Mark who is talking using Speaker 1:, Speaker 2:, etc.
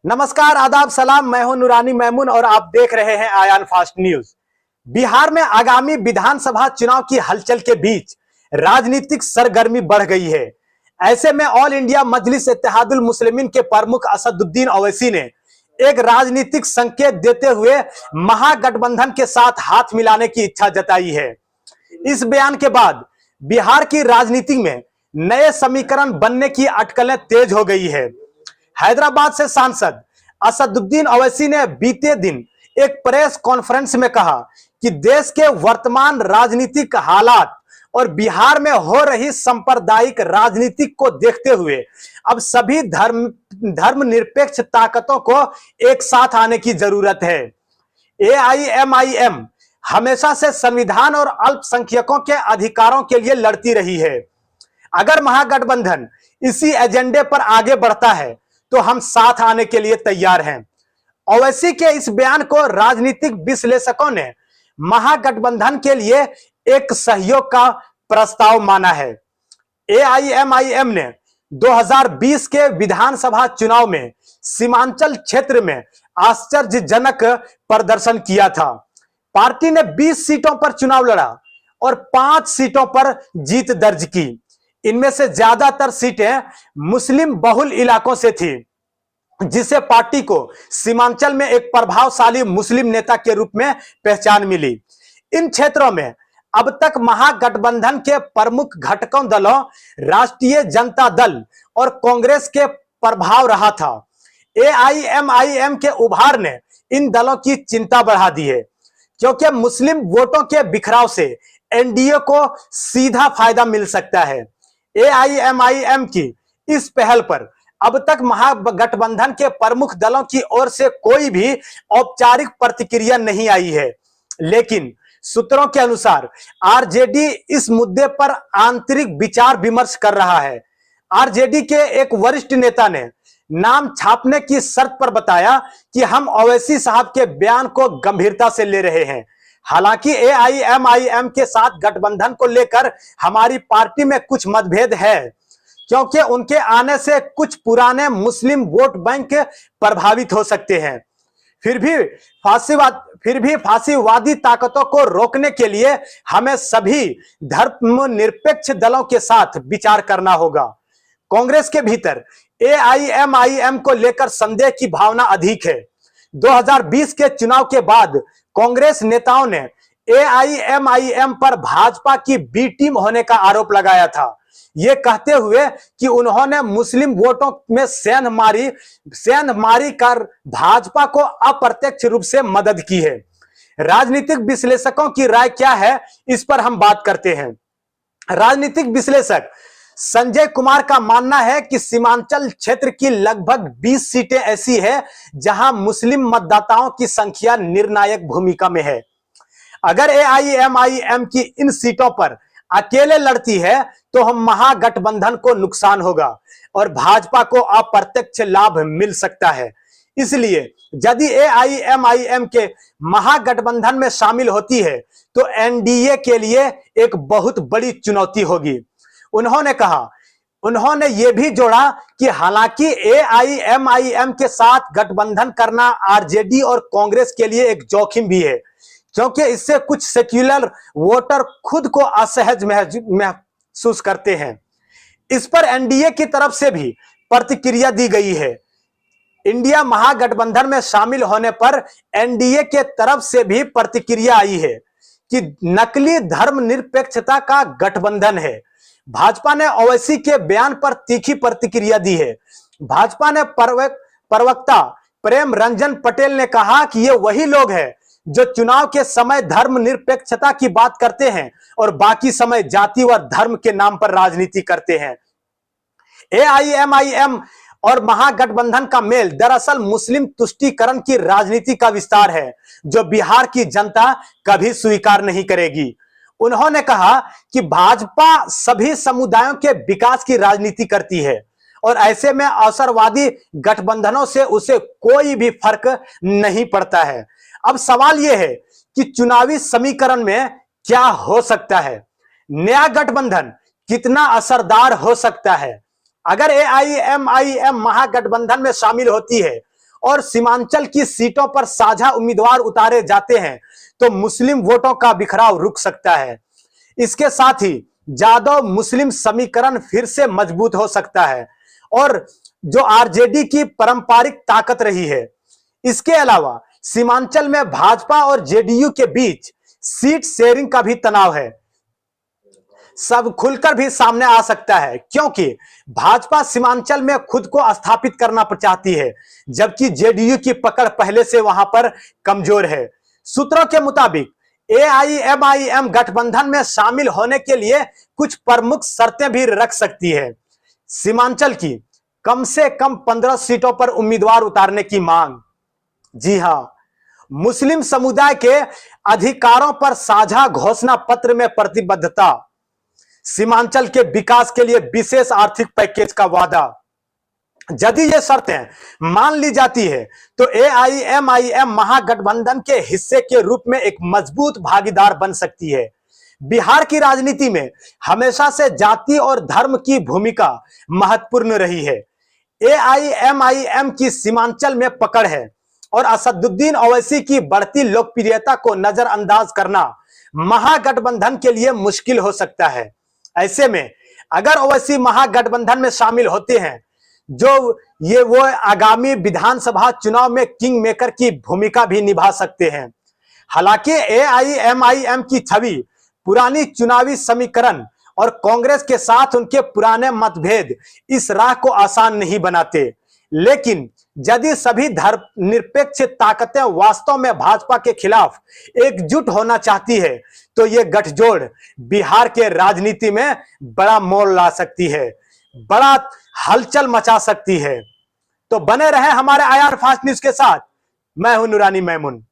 Speaker 1: नमस्कार, आदाब, सलाम। मैं हूं नूरानी मैमून और आप देख रहे हैं आयान फास्ट न्यूज। बिहार में आगामी विधानसभा चुनाव की हलचल के बीच राजनीतिक सरगर्मी बढ़ गई है। ऐसे में ऑल इंडिया मजलिस इत्तेहादुल मुस्लिमीन के प्रमुख असदुद्दीन ओवैसी ने एक राजनीतिक संकेत देते हुए महागठबंधन के साथ हाथ मिलाने की इच्छा जताई है। इस बयान के बाद बिहार की राजनीति में नए समीकरण बनने की अटकलें तेज हो गई है। हैदराबाद से सांसद असदुद्दीन ओवैसी ने बीते दिन एक प्रेस कॉन्फ्रेंस में कहा कि देश के वर्तमान राजनीतिक हालात और बिहार में हो रही सांप्रदायिक राजनीति को देखते हुए अब सभी धर्मनिरपेक्ष ताकतों को एक साथ आने की जरूरत है। एआईएमआईएम हमेशा से संविधान और अल्पसंख्यकों के अधिकारों के लिए लड़ती रही है। अगर महागठबंधन इसी एजेंडे पर आगे बढ़ता है तो हम साथ आने के लिए तैयार हैं। ओवैसी के इस बयान को राजनीतिक विश्लेषकों ने महागठबंधन के लिए एक सहयोग का प्रस्ताव माना है। एआईएमआईएम ने 2020 के विधानसभा चुनाव में सीमांचल क्षेत्र में आश्चर्यजनक प्रदर्शन किया था। पार्टी ने 20 सीटों पर चुनाव लड़ा और 5 सीटों पर जीत दर्ज की। इनमें से ज्यादातर सीटें मुस्लिम बहुल इलाकों से थी, जिसे पार्टी को सीमांचल में एक प्रभावशाली मुस्लिम नेता के रूप में पहचान मिली। इन क्षेत्रों में अब तक महागठबंधन के प्रमुख घटकों दलों राष्ट्रीय जनता दल और कांग्रेस के प्रभाव रहा था। एआईएमआईएम के उभार ने इन दलों की चिंता बढ़ा दी है, क्योंकि मुस्लिम वोटों के बिखराव से एनडीए को सीधा फायदा मिल सकता है। एआईएमआईएम की इस पहल पर अब तक महागठबंधन के प्रमुख दलों की ओर से कोई भी औपचारिक प्रतिक्रिया नहीं आई है, लेकिन सूत्रों के अनुसार आरजेडी इस मुद्दे पर आंतरिक विचार विमर्श कर रहा है। आरजेडी के एक वरिष्ठ नेता ने नाम छापने की शर्त पर बताया कि हम ओवैसी साहब के बयान को गंभीरता से ले रहे हैं। हालांकि एआईएमआईएम के साथ गठबंधन को लेकर हमारी पार्टी में कुछ मतभेद है, क्योंकि उनके आने से कुछ पुराने मुस्लिम वोट बैंक प्रभावित हो सकते हैं। फिर भी फांसीवादी ताकतों को रोकने के लिए हमें सभी धर्मनिरपेक्ष दलों के साथ विचार करना होगा। कांग्रेस के भीतर एआईएमआईएम को लेकर संदेह की भावना अधिक है। 2020 के चुनाव के बाद कांग्रेस नेताओं ने एआईएमआईएम पर भाजपा की बी टीम होने का आरोप लगाया था, ये कहते हुए कि उन्होंने मुस्लिम वोटों में सेंध मारी कर भाजपा को अप्रत्यक्ष रूप से मदद की है। राजनीतिक विश्लेषकों की राय क्या है, इस पर हम बात करते हैं। राजनीतिक विश्लेषक संजय कुमार का मानना है कि सीमांचल क्षेत्र की लगभग 20 सीटें ऐसी है जहां मुस्लिम मतदाताओं की संख्या निर्णायक भूमिका में है। अगर एआईएमआईएम की इन सीटों पर अकेले लड़ती है तो हम महागठबंधन को नुकसान होगा और भाजपा को अप्रत्यक्ष लाभ मिल सकता है। इसलिए यदि एआईएमआईएम के महागठबंधन में शामिल होती है तो एनडीए के लिए एक बहुत बड़ी चुनौती होगी। उन्होंने यह भी जोड़ा कि हालांकि एआईएमआईएम के साथ गठबंधन करना आरजेडी और कांग्रेस के लिए एक जोखिम भी है, क्योंकि इससे कुछ सेक्युलर वोटर खुद को असहज महसूस करते हैं। इस पर एनडीए की तरफ से भी प्रतिक्रिया दी गई है। इंडिया महागठबंधन में शामिल होने पर एनडीए के तरफ से भी प्रतिक्रिया आई है कि नकली धर्मनिरपेक्षता का गठबंधन है। भाजपा ने ओवैसी के बयान पर तीखी प्रतिक्रिया दी है। भाजपा ने प्रवक्ता प्रेम रंजन पटेल ने कहा कि ये वही लोग हैं जो चुनाव के समय धर्मनिरपेक्षता की बात करते हैं और बाकी समय जाति व धर्म के नाम पर राजनीति करते हैं। एआईएमआईएम और महागठबंधन का मेल दरअसल मुस्लिम तुष्टीकरण की राजनीति का विस्तार है, जो बिहार की जनता कभी स्वीकार नहीं करेगी। उन्होंने कहा कि भाजपा सभी समुदायों के विकास की राजनीति करती है और ऐसे में अवसरवादी गठबंधनों से उसे कोई भी फर्क नहीं पड़ता है। अब सवाल यह है कि चुनावी समीकरण में क्या हो सकता है, नया गठबंधन कितना असरदार हो सकता है। अगर एआईएमआईएम महागठबंधन में शामिल होती है और सीमांचल की सीटों पर साझा उम्मीदवार उतारे जाते हैं तो मुस्लिम वोटों का बिखराव रुक सकता है। इसके साथ ही जादव मुस्लिम समीकरण फिर से मजबूत हो सकता है और जो आरजेडी की पारंपरिक ताकत रही है। इसके अलावा सीमांचल में भाजपा और जेडीयू के बीच सीट शेयरिंग का भी तनाव है, सब खुलकर भी सामने आ सकता है, क्योंकि भाजपा सीमांचल में खुद को स्थापित करना चाहती है, जबकि जेडीयू की पकड़ पहले से वहां पर कमजोर है। सूत्रों के मुताबिक एआईएमआईएम गठबंधन में शामिल होने के लिए कुछ प्रमुख शर्तें भी रख सकती है। सीमांचल की कम से कम 15 सीटों पर उम्मीदवार उतारने की मांग। जी हां, मुस्लिम समुदाय के अधिकारों पर साझा घोषणा पत्र में प्रतिबद्धता, सीमांचल के विकास के लिए विशेष आर्थिक पैकेज का वादा। यदि ये शर्तें मान ली जाती है तो एआईएमआईएम महागठबंधन के हिस्से के रूप में एक मजबूत भागीदार बन सकती है। बिहार की राजनीति में हमेशा से जाति और धर्म की भूमिका महत्वपूर्ण रही है। एआईएमआईएम की सीमांचल में पकड़ है और असदुद्दीन ओवैसी की बढ़ती लोकप्रियता को नजरअंदाज करना महागठबंधन के लिए मुश्किल हो सकता है। ऐसे में अगर ओवैसी महागठबंधन में शामिल होते हैं जो वो आगामी विधानसभा चुनाव में किंग मेकर की भूमिका भी निभा सकते हैं। हालांकि एआईएमआईएम की छवि, पुरानी चुनावी समीकरण और कांग्रेस के साथ उनके पुराने मतभेद इस राह को आसान नहीं बनाते, लेकिन यदि सभी धर्मनिरपेक्ष ताकतें वास्तव में भाजपा के खिलाफ एकजुट होना चाहती है तो ये गठजोड़ बिहार के राजनीति में बड़ा मोड़ ला सकती है, बड़ा हलचल मचा सकती है। तो बने रहे हमारे IR फास्ट न्यूज के साथ। मैं हूं नूरानी मैमून।